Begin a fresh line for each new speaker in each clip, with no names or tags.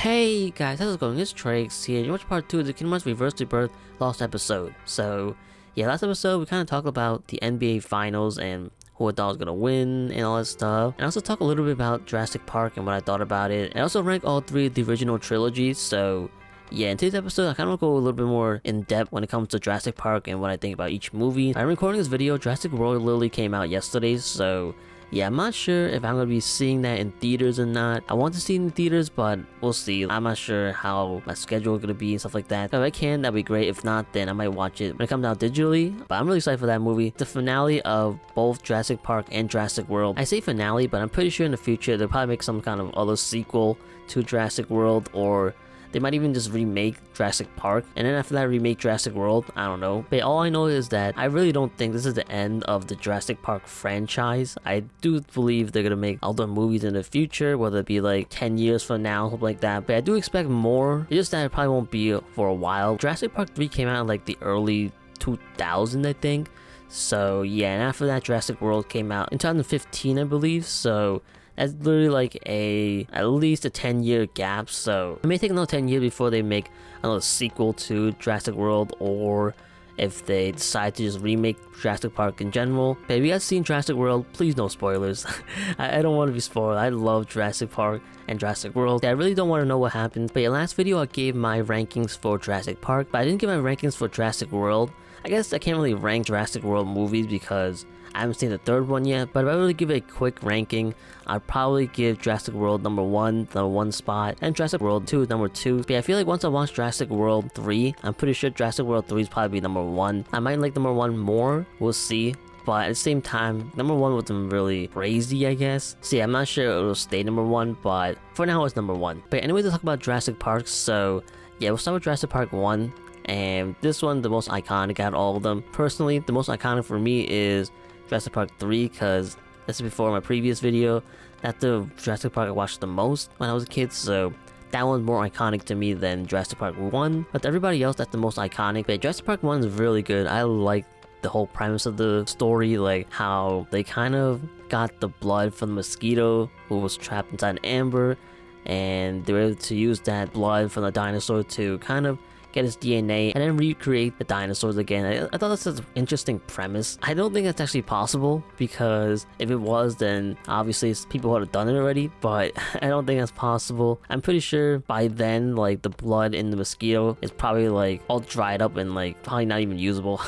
Hey guys, how's it going? It's Trieyx here. You watch part 2 of the Memories Reverse Rebirth lost episode. So, yeah, last episode we kind of talked about the NBA Finals and who I thought was gonna win and all that stuff. And I also talked a little bit about Jurassic Park and what I thought about it. And I also ranked all three of the original trilogies. So, yeah, in today's episode, I kind of go a little bit more in depth when it comes to Jurassic Park and what I think about each movie. I'm recording this video. Jurassic World literally came out yesterday, so yeah, I'm not sure if I'm going to be seeing that in theaters or not. I want to see it in theaters, but we'll see. I'm not sure how my schedule is going to be and stuff like that. If I can, that'd be great. If not, then I might watch it when it comes out digitally. But I'm really excited for that movie. The finale of both Jurassic Park and Jurassic World. I say finale, but I'm pretty sure in the future they'll probably make some kind of other sequel to Jurassic World, or they might even just remake Jurassic Park, and then after that remake Jurassic World. I don't know. But all I know is that I really don't think this is the end of the Jurassic Park franchise. I do believe they're gonna make other movies in the future, whether it be like 10 years from now, something like that. But I do expect more. It's just that it probably won't be for a while. Jurassic Park 3 came out in like the early 2000s, I think. So yeah, and after that Jurassic World came out in 2015, I believe. So that's literally like at least a 10-year gap, so it may take another 10 years before they make another sequel to Jurassic World, or if they decide to just remake Jurassic Park in general. But if you guys seen Jurassic World, please no spoilers. I don't want to be spoiled. I love Jurassic Park and Jurassic World. I really don't want to know what happens. But yeah, last video I gave my rankings for Jurassic Park, but I didn't give my rankings for Jurassic World. I guess I can't really rank Jurassic World movies because I haven't seen the third one yet, but if I really give it a quick ranking, I'd probably give Jurassic World number 1, the 1 spot, and Jurassic World 2 number 2. But yeah, I feel like once I watch Jurassic World 3, I'm pretty sure Jurassic World 3 is probably number 1. I might like number 1 more, we'll see. But at the same time, number 1 wasn't really crazy, I guess. So yeah, I'm not sure it'll stay number 1, but for now it's number 1. But anyways, let's talk about Jurassic Park. So yeah, we'll start with Jurassic Park 1. And this one, the most iconic out of all of them. Personally, the most iconic for me is Jurassic Park 3, because this is before my previous video. That's the Jurassic Park I watched the most when I was a kid, so that one's more iconic to me than Jurassic Park 1. But to everybody else, that's the most iconic. But Jurassic Park 1 is really good. I like the whole premise of the story, like how they kind of got the blood from the mosquito who was trapped inside an amber, and they were able to use that blood from the dinosaur to kind of get his DNA and then recreate the dinosaurs again. I thought that's an interesting premise. I don't think that's actually possible, because if it was, then obviously people would have done it already, but I don't think that's possible. I'm pretty sure by then, like, the blood in the mosquito is probably like all dried up and like probably not even usable.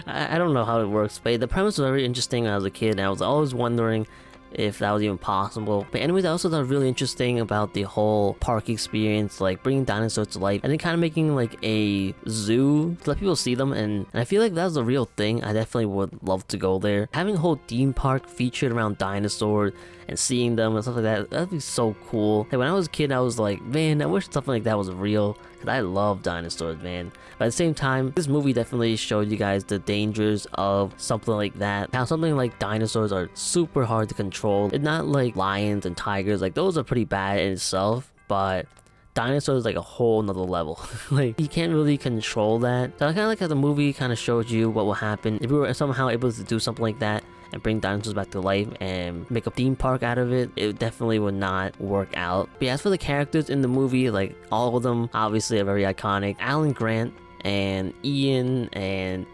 I don't know how it works, but the premise was very interesting when I was a kid, and I was always wondering if that was even possible. But anyways, I also thought really interesting about the whole park experience, like bringing dinosaurs to life and then kind of making like a zoo to let people see them, and I feel like that's a real thing. I definitely would love to go there. Having a whole theme park featured around dinosaurs and seeing them and stuff like that, that'd be so cool. Like when I was a kid, I was like, man, I wish something like that was real, because I love dinosaurs, man. But at the same time, this movie definitely showed you guys the dangers of something like that. How something like dinosaurs are super hard to control. It's not like lions and tigers, like those are pretty bad in itself, but dinosaurs is like a whole nother level. Like you can't really control that. So I kind of like how the movie kind of showed you what will happen if we were somehow able to do something like that and bring dinosaurs back to life and make a theme park out of it. It definitely would not work out. But yeah, as for the characters in the movie, like all of them obviously are very iconic. Alan Grant and Ian, and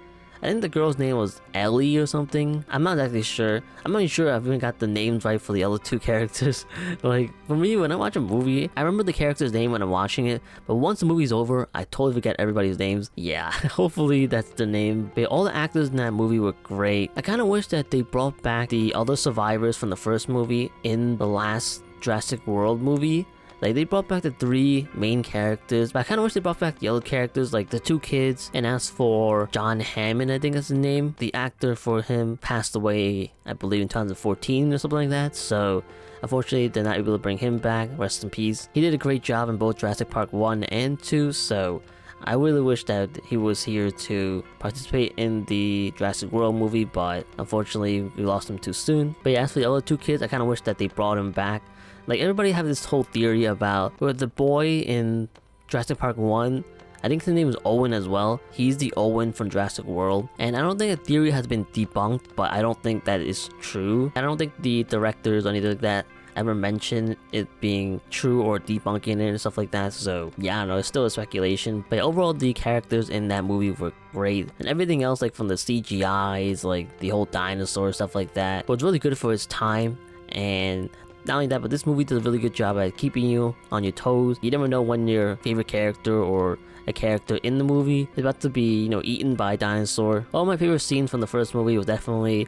I think the girl's name was Ellie or something. I'm not exactly sure. I'm not even sure I've even got the names right for the other two characters. Like, for me, when I watch a movie, I remember the character's name when I'm watching it, but once the movie's over, I totally forget everybody's names. Yeah, hopefully that's the name. But all the actors in that movie were great. I kind of wish that they brought back the other survivors from the first movie in the last Jurassic World movie. Like, they brought back the 3 main characters, but I kind of wish they brought back the other characters, like the 2 kids. And as for John Hammond, I think that's his name, the actor for him passed away, I believe, in 2014 or something like that. So unfortunately, they're not able to bring him back. Rest in peace. He did a great job in both Jurassic Park 1 and 2, so I really wish that he was here to participate in the Jurassic World movie, but unfortunately, we lost him too soon. But yeah, as for the other 2 kids, I kind of wish that they brought him back. Like, everybody have this whole theory about where the boy in Jurassic Park 1, I think his name is Owen as well. He's the Owen from Jurassic World. And I don't think a theory has been debunked, but I don't think that is true. I don't think the directors or anything like that ever mention it being true or debunking it and stuff like that. So yeah, I don't know, it's still a speculation. But overall, the characters in that movie were great, and everything else, like from the CGIs, like the whole dinosaur stuff like that, was really good for its time. And not only that, but this movie does a really good job at keeping you on your toes. You never know when your favorite character or a character in the movie is about to be, eaten by a dinosaur. All my favorite scenes from the first movie was definitely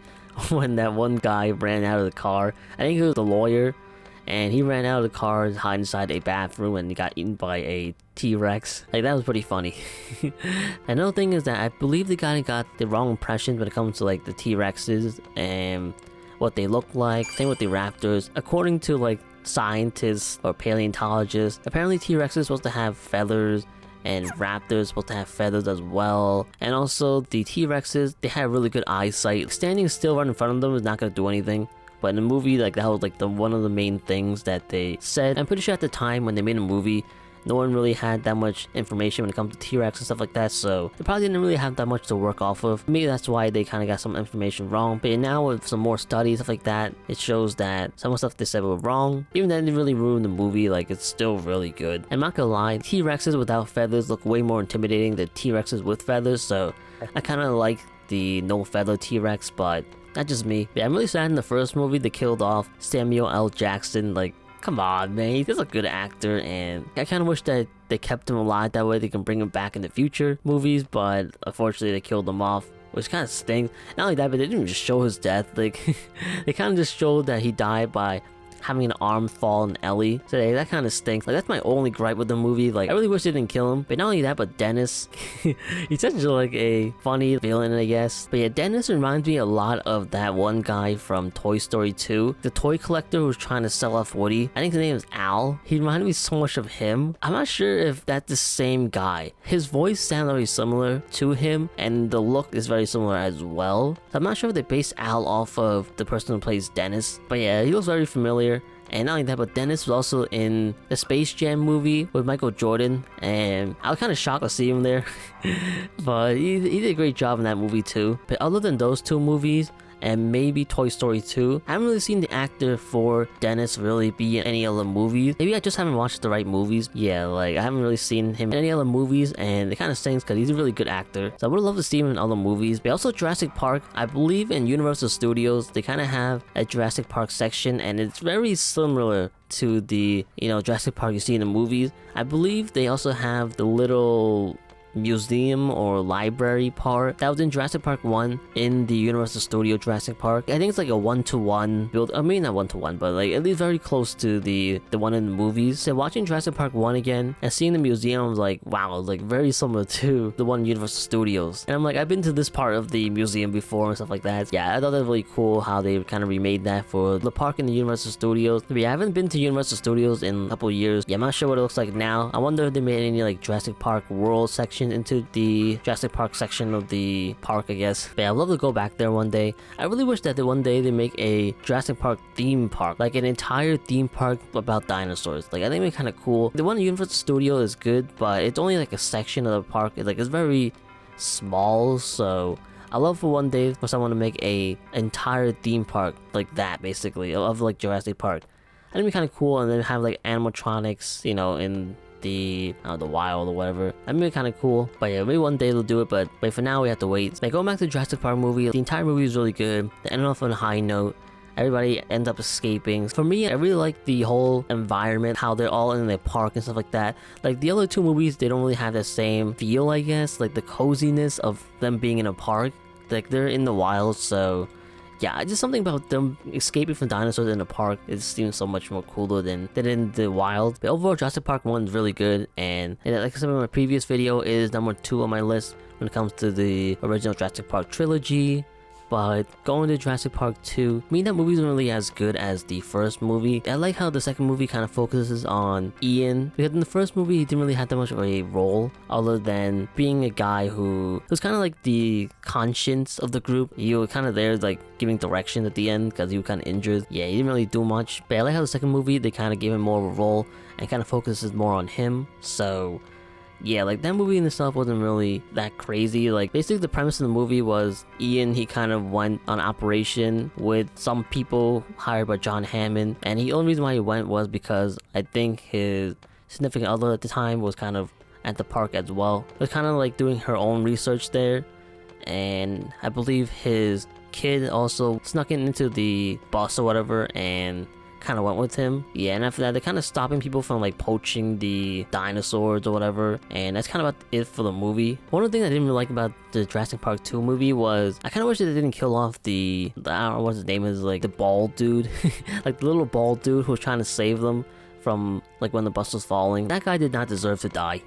when that one guy ran out of the car. I think it was the lawyer, and he ran out of the car and hid inside a bathroom and he got eaten by a T-Rex. Like, that was pretty funny. Another thing is that I believe the guy got the wrong impression when it comes to like the T-Rexes and what they look like. Same with the raptors. According to like scientists or paleontologists, apparently T-Rex is supposed to have feathers and raptors supposed to have feathers as well. And also the T-Rexes, they had really good eyesight. Standing still right in front of them is not going to do anything. But in the movie, like, that was like one of the main things that they said. I'm pretty sure at the time when they made a movie, no one really had that much information when it comes to T-Rex and stuff like that, so they probably didn't really have that much to work off of. Maybe that's why they kind of got some information wrong. But now with some more studies, stuff like that, it shows that some of the stuff they said were wrong. Even then, they really ruined the movie. Like, it's still really good. I'm not gonna lie, T-Rexes without feathers look way more intimidating than T-Rexes with feathers, so I kind of like the no feather T-Rex, but that's just me. Yeah, I'm really sad in the first movie they killed off Samuel L. Jackson. Like, come on, man, he's a good actor, and I kind of wish that they kept him alive, that way they can bring him back in the future movies, but unfortunately they killed him off, which kind of stinks. Not only that, but they didn't even just show his death. Like, they kind of just showed that he died by having an arm fall on Ellie. So that kind of stinks. Like, that's my only gripe with the movie. Like, I really wish they didn't kill him. But not only that, but Dennis, he's such like a funny villain, I guess. But yeah, Dennis reminds me a lot of that one guy from Toy Story 2, the toy collector who was trying to sell off Woody. I think his name is Al. He reminded me so much of him. I'm not sure if that's the same guy. His voice sounds very similar to him, and the look is very similar as well. So I'm not sure if they based Al off of the person who plays Dennis. But yeah, he looks very familiar. And not only that, but Dennis was also in the Space Jam movie with Michael Jordan, and I was kind of shocked to see him there. But he did a great job in that movie too. But other than those two movies, and maybe Toy Story 2, I haven't really seen the actor for Dennis really be in any other movies. Maybe I just haven't watched the right movies. Yeah, like, I haven't really seen him in any other movies, and it kind of stinks because he's a really good actor. So I would love to see him in other movies. But also Jurassic Park, I believe in Universal Studios, they kind of have a Jurassic Park section, and it's very similar to the, Jurassic Park you see in the movies. I believe they also have the little museum or library part that was in Jurassic Park 1 in the Universal Studio Jurassic Park. I think it's like a one-to-one build. I mean, not one-to-one, but like at least very close to the one in the movies. So watching Jurassic Park 1 again and seeing the museum, I was like, wow, like very similar to the one in Universal Studios. And I'm like, I've been to this part of the museum before and stuff like that. Yeah, I thought that was really cool how they kind of remade that for the park in the Universal Studios. But yeah, I haven't been to Universal Studios in a couple of years. Yeah, I'm not sure what it looks like now. I wonder if they made any like Jurassic Park World section into the Jurassic Park section of the park, I guess. But yeah, I'd love to go back there one day. I really wish that one day they make a Jurassic Park theme park, like an entire theme park about dinosaurs. Like, I think it'd be kind of cool. The one in Universal Studio is good, but it's only like a section of the park. It's very small, so I love for one day for someone to make a entire theme park like that, basically, of like Jurassic Park. I think it'd be kind of cool, and then have like animatronics, in the wild or whatever. That'd be kind of cool. But yeah, maybe one day they'll do it, but for now we have to wait. Like, going back to the Jurassic Park movie, the entire movie is really good. They ended off on a high note. Everybody ends up escaping. For me, I really like the whole environment, how they're all in the park and stuff like that. Like, the other two movies, they don't really have the same feel, I guess. Like, the coziness of them being in a park. Like, they're in the wild, so yeah, just something about them escaping from dinosaurs in the park. It seems so much more cooler than in the wild. But overall, Jurassic Park 1 is really good, and like I said in my previous video, it is number 2 on my list when it comes to the original Jurassic Park trilogy. But going to Jurassic Park 2, I mean, that movie isn't really as good as the first movie. I like how the second movie kind of focuses on Ian, because in the first movie he didn't really have that much of a role other than being a guy who was kind of like the conscience of the group. He was kind of there like giving direction at the end because he was kind of injured. Yeah, he didn't really do much. But I like how the second movie they kind of gave him more of a role and kind of focuses more on him. So yeah, like that movie in itself wasn't really that crazy. Like basically the premise of the movie was Ian, he kind of went on operation with some people hired by John Hammond, and the only reason why he went was because I think his significant other at the time was kind of at the park as well. It was kind of like doing her own research there, and I believe his kid also snuck into the bus or whatever and kind of went with him. Yeah, and after that they're kind of stopping people from like poaching the dinosaurs or whatever, and that's kind of about it for the movie. One of the things I didn't really like about the Jurassic Park 2 movie was I kind of wish that they didn't kill off the I don't know what his name is, like the bald dude like the little bald dude who was trying to save them from like when the bus was falling. That guy did not deserve to die.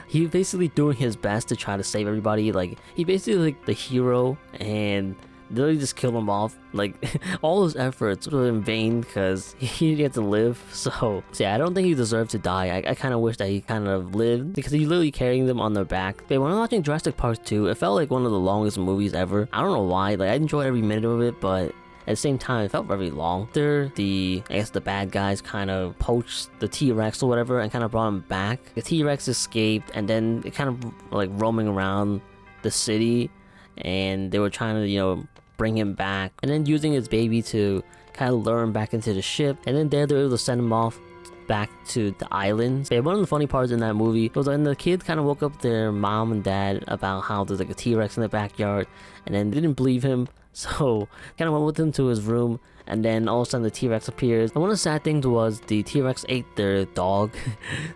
He basically doing his best to try to save everybody. Like he basically like the hero, and literally just killed him off. Like all his efforts were in vain because he didn't get to live. So yeah, I don't think he deserved to die. I kind of wish that he kind of lived because he's literally carrying them on their back. But when I'm watching Jurassic Park 2, it felt like one of the longest movies ever. I don't know why. Like I enjoyed every minute of it, but at the same time, it felt very long. After I guess the bad guys kind of poached the T-Rex or whatever and kind of brought him back. The T-Rex escaped, and then it kind of like roaming around the city, and they were trying to, you know, bring him back, and then using his baby to kind of lure him back into the ship, and then there they were able to send him off back to the islands. Yeah, one of the funny parts in that movie was when the kids kind of woke up their mom and dad about how there's like a T-Rex in the backyard, and then they didn't believe him, so kind of went with him to his room, and then all of a sudden the T-Rex appears. And one of the sad things was the T-Rex ate their dog.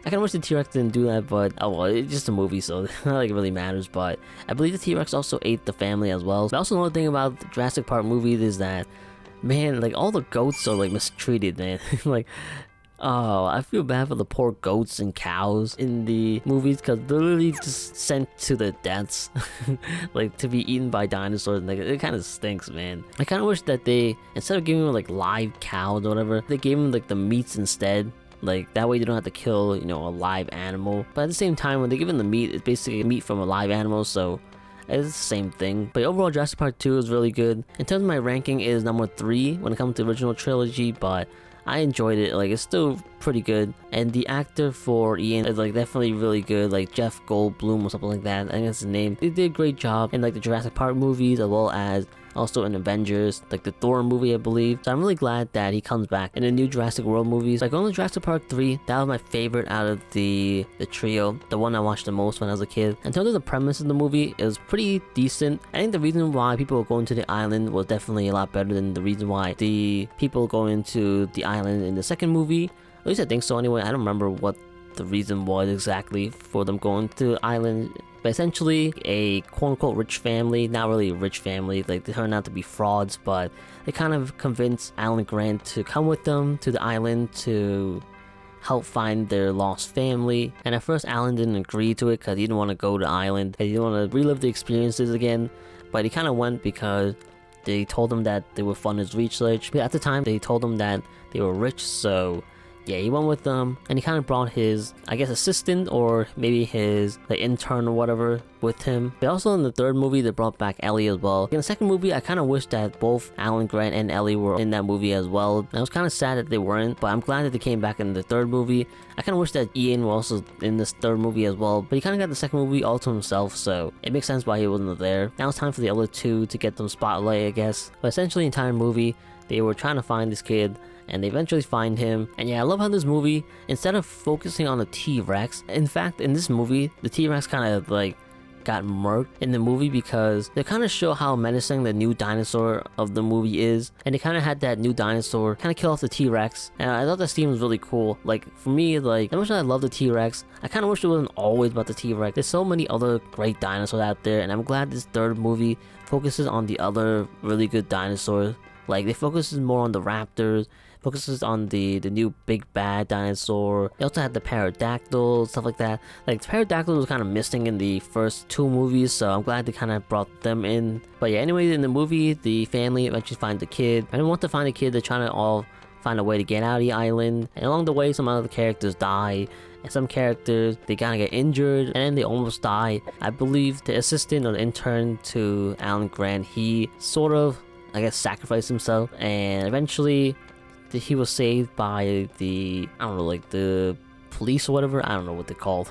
I kind of wish the T-Rex didn't do that, but oh well, it's just a movie, so it's not like it really matters. But I believe the T-Rex also ate the family as well. But also another thing about the Jurassic Park movies is that, man, like all the goats are like mistreated, man. Like, oh, I feel bad for the poor goats and cows in the movies because they're literally just sent to the deaths, like to be eaten by dinosaurs. Like it kind of stinks, man. I kind of wish that they, instead of giving them like live cows or whatever, they gave them like the meats instead. Like that way you don't have to kill, you know, a live animal. But at the same time, when they give them the meat, it's basically meat from a live animal, so it's the same thing. But overall, Jurassic Park 2 is really good. In terms of my ranking, it is number 3 when it comes to the original trilogy, but I enjoyed it. Like it's still pretty good, and the actor for Ian is like definitely really good, like Jeff Goldblum or something like that, I think that's his name. They did a great job in like the Jurassic Park movies, as well as also in Avengers, like the Thor movie, I believe. So I'm really glad that he comes back in the new Jurassic World movies. Like only Jurassic Park 3, that was my favorite out of the trio, the one I watched the most when I was a kid. In terms of the premise of the movie, it was pretty decent. I think the reason why people were going to the island was definitely a lot better than the reason why the people going to the island in the second movie. At least I think so anyway. I don't remember what the reason was exactly for them going to the island. But essentially, a quote-unquote rich family, not really a rich family, like they turned out to be frauds, but they kind of convinced Alan Grant to come with them to the island to help find their lost family. And at first Alan didn't agree to it because he didn't want to go to the island, he didn't want to relive the experiences again, but he kind of went because they told him that they would fund his research. But at the time they told him that they were rich, so yeah, he went with them, and he kind of brought his, I guess, assistant or maybe his like intern or whatever with him. But also in the third movie, they brought back Ellie as well. In the second movie, I kind of wish that both Alan Grant and Ellie were in that movie as well. And I was kind of sad that they weren't, but I'm glad that they came back in the third movie. I kind of wish that Ian was also in this third movie as well, but he kind of got the second movie all to himself, so it makes sense why he wasn't there. Now it's time for the other two to get them spotlight, I guess. But essentially, the entire movie, they were trying to find this kid, and they eventually find him. And yeah, I love how this movie, instead of focusing on the T-Rex, in fact, in this movie, the T-Rex kind of like got murked in the movie because they kind of show how menacing the new dinosaur of the movie is, and they kind of had that new dinosaur kind of kill off the T-Rex, and I thought that scene was really cool. Like for me, like as much as I love the T-Rex, I kind of wish it wasn't always about the T-Rex. There's so many other great dinosaurs out there, and I'm glad this third movie focuses on the other really good dinosaurs. Like they focuses more on the raptors, focuses on the new big bad dinosaur. They also had the pterodactyl, stuff like that. Like the pterodactyl was kind of missing in the first two movies, so I'm glad they kind of brought them in. But yeah, anyway, in the movie, the family eventually finds the kid. And once they find the kid, they're trying to all find a way to get out of the island. And along the way, some other characters die, and some characters, they kind of get injured, and then they almost die. I believe the assistant or the intern to Alan Grant, he sort of, I guess, sacrificed himself, and eventually he was saved by the, I don't know, like the police or whatever. I don't know what they're called.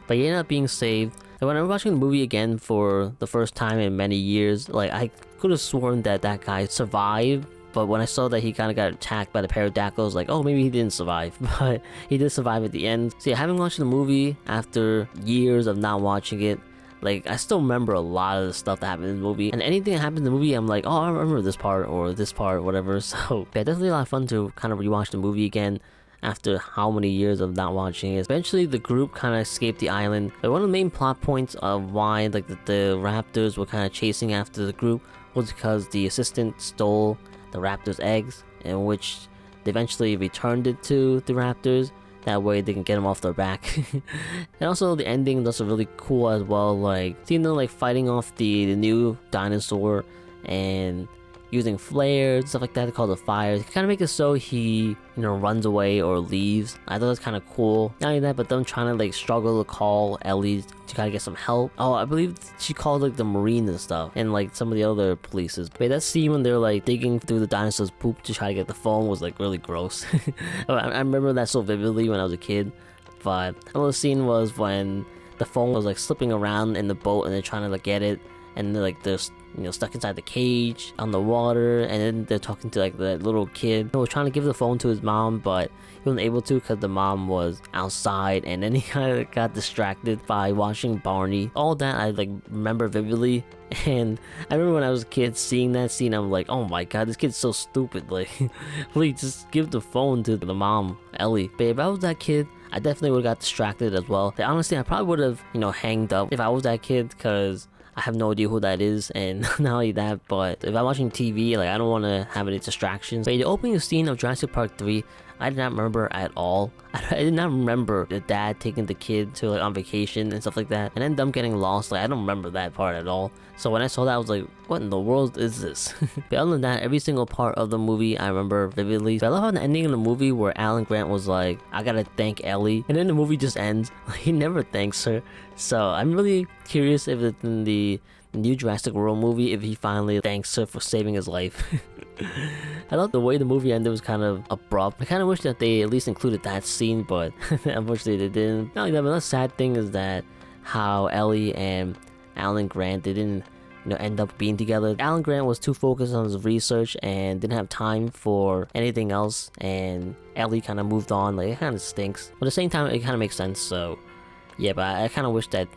but he ended up being saved. And when I was watching the movie again for the first time in many years, like I could have sworn that that guy survived. But when I saw that he kind of got attacked by the pterodactyls, like, oh, maybe he didn't survive. But he did survive at the end. So yeah, having watched the movie after years of not watching it, like, I still remember a lot of the stuff that happened in the movie. And anything that happened in the movie, I'm like, oh, I remember this part or this part, whatever. So yeah, definitely a lot of fun to kind of rewatch the movie again after how many years of not watching it. Eventually, the group kind of escaped the island. But one of the main plot points of why like the raptors were kind of chasing after the group was because the assistant stole the raptors' eggs, in which they eventually returned it to the raptors. That way they can get them off their back. And also the ending is also really cool as well, like seeing them like fighting off the new dinosaur and using flares and stuff like that to call the fires. Kind of make it so he, runs away or leaves. I thought it was kind of cool. Not only that, but them trying to like struggle to call Ellie to kind of get some help. Oh, I believe she called like the Marines and stuff and like some of the other polices. But that scene when they're like digging through the dinosaur's poop to try to get the phone was like really gross. I remember that so vividly when I was a kid. But another scene was when the phone was like slipping around in the boat and they're trying to like get it, and they're stuck inside the cage on the water, and then they're talking to like the little kid who was trying to give the phone to his mom, but he wasn't able to because the mom was outside, and then he kind of got distracted by watching Barney. All that I like remember vividly. And I remember when I was a kid seeing that scene, I'm like, oh my god, this kid's so stupid. Like, please just give the phone to the mom, Ellie. But if I was that kid, I definitely would have got distracted as well. But honestly, I probably would have, hanged up if I was that kid, because I have no idea who that is, and not only that, but if I'm watching TV, like, I don't want to have any distractions. But the opening scene of Jurassic Park 3, I did not remember at all. I did not remember the dad taking the kid to like on vacation and stuff like that, and then them getting lost. Like, I don't remember that part at all. So when I saw that, I was like, what in the world is this? But other than that, every single part of the movie I remember vividly. But I love how the ending of the movie where Alan Grant was like, I gotta thank Ellie, and then the movie just ends. Like, he never thanks her. So I'm really curious if it's in the new Jurassic World movie, if he finally thanks her for saving his life. I thought the way the movie ended was kind of abrupt. I kind of wish that they at least included that scene, but unfortunately they didn't. Not only that, but the sad thing is that how Ellie and Alan Grant, they didn't end up being together. Alan Grant was too focused on his research and didn't have time for anything else, and Ellie kind of moved on. Like, it kind of stinks, but at the same time it kind of makes sense. So yeah, but I kind of wish that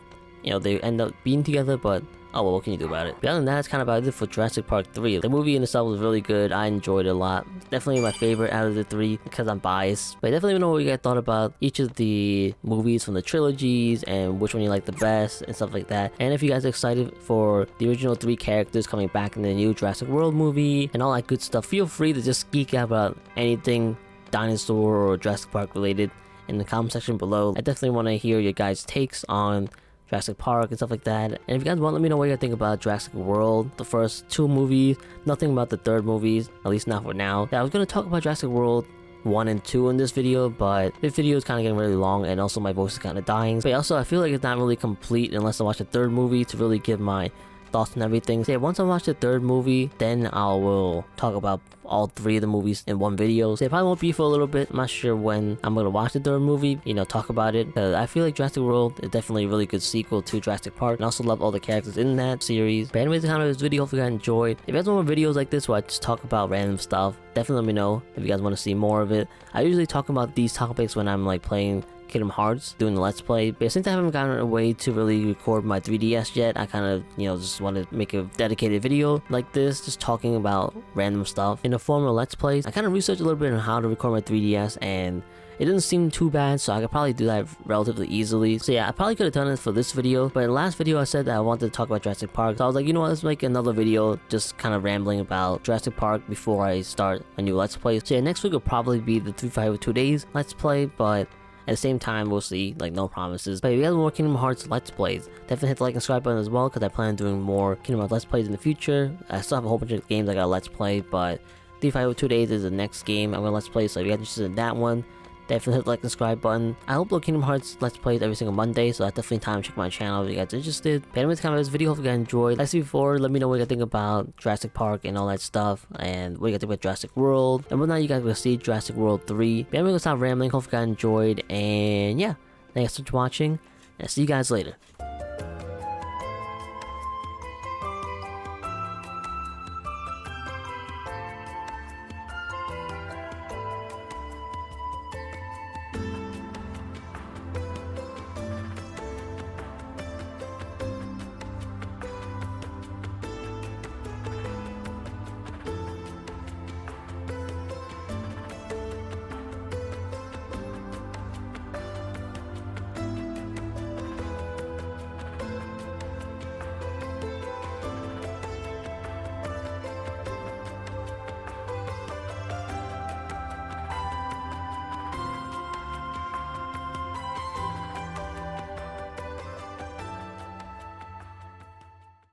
they end up being together, but oh well, what can you do about it? But other than that, that's kind of about it for Jurassic Park 3. The movie in itself was really good. I enjoyed it a lot. Definitely my favorite out of the three because I'm biased. But definitely know what you guys thought about each of the movies from the trilogies and which one you like the best and stuff like that. And if you guys are excited for the original 3 characters coming back in the new Jurassic World movie and all that good stuff, feel free to just geek out about anything dinosaur or Jurassic Park related in the comment section below. I definitely want to hear your guys' takes on Jurassic Park and stuff like that. And if you guys want, let me know what you think about Jurassic World, the first 2 movies. Nothing about the third movies, at least not for now. Yeah, I was going to talk about Jurassic World 1 and 2 in this video, but this video is kind of getting really long, and also my voice is kind of dying. But also, I feel like it's not really complete unless I watch the third movie to really give my thoughts and everything. So yeah, once I watch the third movie, then I will talk about all 3 of the movies in one video. So it probably won't be for a little bit. I'm not sure when I'm gonna watch the third movie, talk about it. I feel like Jurassic World is definitely a really good sequel to Jurassic Park, and I also love all the characters in that series. But anyways, that's kind of this video. Hopefully you guys enjoyed. If you guys want more videos like this where I just talk about random stuff, definitely let me know if you guys want to see more of it. I usually talk about these topics when I'm like playing Kingdom Hearts, doing the Let's Play, but since I haven't gotten a way to really record my 3DS yet, I kind of, just want to make a dedicated video like this, just talking about random stuff in the form of Let's Plays. I kind of researched a little bit on how to record my 3DS, and it doesn't seem too bad, so I could probably do that relatively easily. So yeah, I probably could have done it for this video, but in the last video I said that I wanted to talk about Jurassic Park, so I was like, let's make another video just kind of rambling about Jurassic Park before I start a new Let's Play. So yeah, next week will probably be the 352 Days Let's Play, but at the same time, we'll see, like, no promises. But if you guys want more Kingdom Hearts Let's Plays, definitely hit the like and subscribe button as well, because I plan on doing more Kingdom Hearts Let's Plays in the future. I still have a whole bunch of games I got Let's Play, but 352 Days is the next game I'm gonna Let's Play, so if you guys are interested in that one, definitely hit the like and subscribe button. I upload Kingdom Hearts Let's Plays every single Monday, so that's definitely time to check my channel if you guys are interested. But anyways, kind of this video, hope you guys enjoyed. Like I said before, let me know what you guys think about Jurassic Park and all that stuff, and what you guys think about Jurassic World, and whether or not you guys will see Jurassic World 3. But I'm gonna stop rambling, hope you guys enjoyed, and yeah, thanks for watching. And I'll see you guys later.